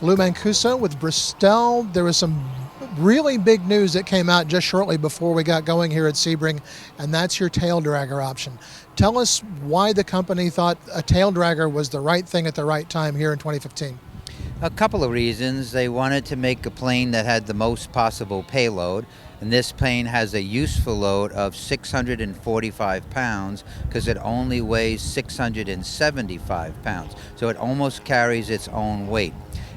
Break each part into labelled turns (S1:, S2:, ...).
S1: Lou Mancuso with Bristell. There was some really big news that came out just shortly before we got going here at Sebring, and that's your Taildragger option. Tell us why the company thought a Taildragger was the right thing at the right time here in 2015.
S2: A couple of reasons. They wanted to make a plane that had the most possible payload, and this plane has a useful load of 645 pounds because it only weighs 675 pounds, so it almost carries its own weight.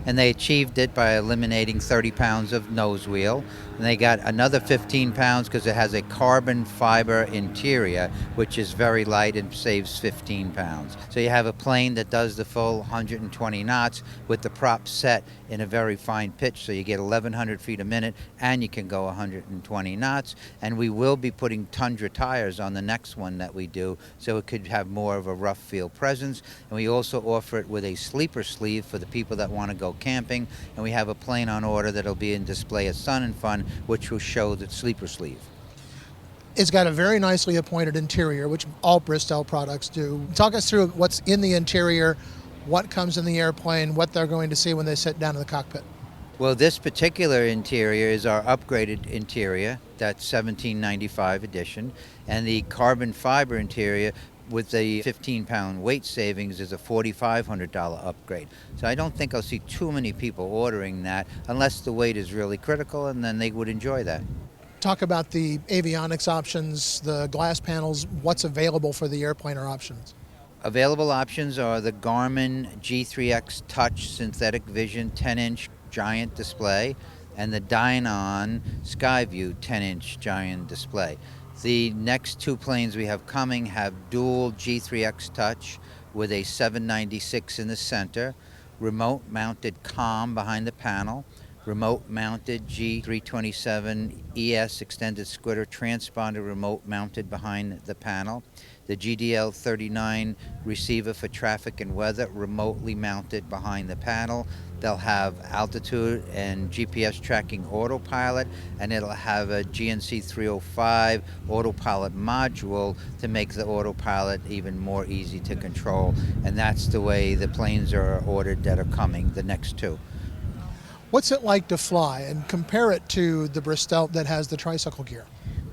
S2: And they achieved it by eliminating 30 pounds of nose wheel, and they got another 15 pounds because it has a carbon fiber interior, which is very light and saves 15 pounds. So you have a plane that does the full 120 knots with the prop set in a very fine pitch, so you get 1,100 feet a minute and you can go 120 knots. And we will be putting Tundra tires on the next one that we do, so it could have more of a rough field presence. And we also offer it with a sleeper sleeve for the people that want to go camping, and we have a plane on order that'll be in display at Sun and Fun, which will show the sleeper sleeve.
S1: It's got a very nicely appointed interior, which all Bristell products do. Talk us through what's in the interior, what comes in the airplane, what they're going to see when they sit down in the cockpit.
S2: Well, this particular interior is our upgraded interior, that's 1795 edition, and the carbon fiber interior with the 15-pound weight savings is a $4,500 upgrade. So I don't think I'll see too many people ordering that unless the weight is really critical, and then they would enjoy that.
S1: Talk about the avionics options, the glass panels, what's available for the airplane or options.
S2: Available options are the Garmin G3X Touch Synthetic Vision 10-inch giant display and the Dynon Skyview 10-inch giant display. The next two planes we have coming have dual G3X Touch with a 796 in the center, remote-mounted comm behind the panel, remote-mounted G327 ES extended squitter transponder remote-mounted behind the panel, the GDL39 receiver for traffic and weather remotely mounted behind the panel. They'll have altitude and GPS tracking autopilot, and it'll have a GNC 305 autopilot module to make the autopilot even more easy to control. And that's the way the planes are ordered that are coming, the next two.
S1: What's it like to fly, and compare it to the Bristell that has the tricycle gear?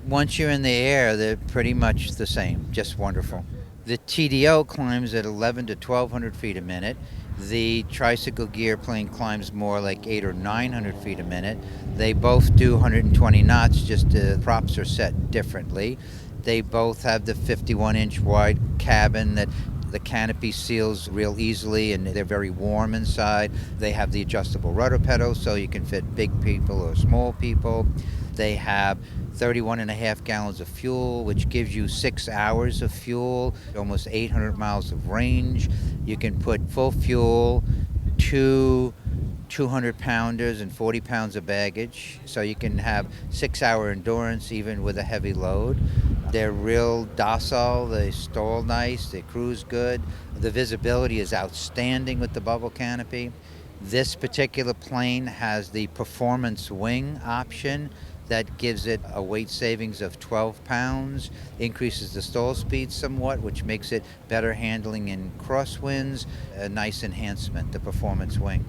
S2: Once you're in the air, they're pretty much the same, just wonderful. The TDO climbs at 1,100 to 1,200 feet a minute. The tricycle gear plane climbs more like 800 or 900 feet a minute. They both do 120 knots, just the props are set differently. They both have the 51-inch wide cabin that the canopy seals real easily, and they're very warm inside. They have the adjustable rudder pedal, so you can fit big people or small people. They have 31.5 gallons of fuel, which gives you 6 hours of fuel, almost 800 miles of range. You can put full fuel, 200-pounders and 40 pounds of baggage, so you can have 6-hour endurance even with a heavy load. They're real docile, they stall nice, they cruise good. The visibility is outstanding with the bubble canopy. This particular plane has the performance wing option that gives it a weight savings of 12 pounds, increases the stall speed somewhat, which makes it better handling in crosswinds, a nice enhancement, the performance wing.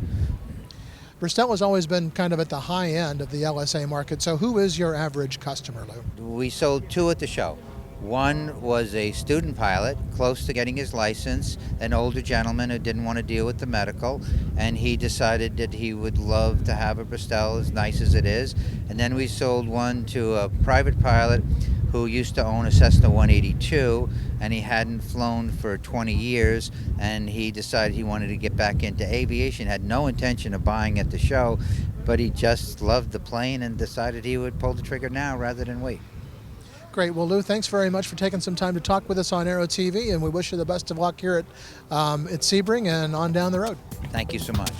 S1: Bristell has always been kind of at the high end of the LSA market, so who is your average customer, Lou?
S2: We sold two at the show. One was a student pilot, close to getting his license, an older gentleman who didn't want to deal with the medical, and he decided that he would love to have a Bristell as nice as it is. And then we sold one to a private pilot who used to own a Cessna 182, and he hadn't flown for 20 years, and he decided he wanted to get back into aviation, had no intention of buying at the show, but he just loved the plane and decided he would pull the trigger now rather than wait.
S1: Great. Well, Lou, thanks very much for taking some time to talk with us on Aero-TV, and we wish you the best of luck here at Sebring and on down the road.
S2: Thank you so much.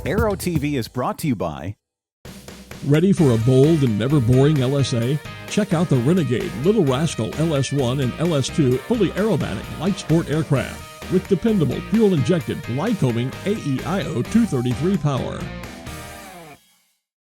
S3: Aero-TV is brought to you by...
S4: Ready for a bold and never boring LSA? Check out the Renegade, Little Rascal LS1 and LS2 fully aerobatic light sport aircraft with dependable fuel-injected Lycoming AEIO 233 power.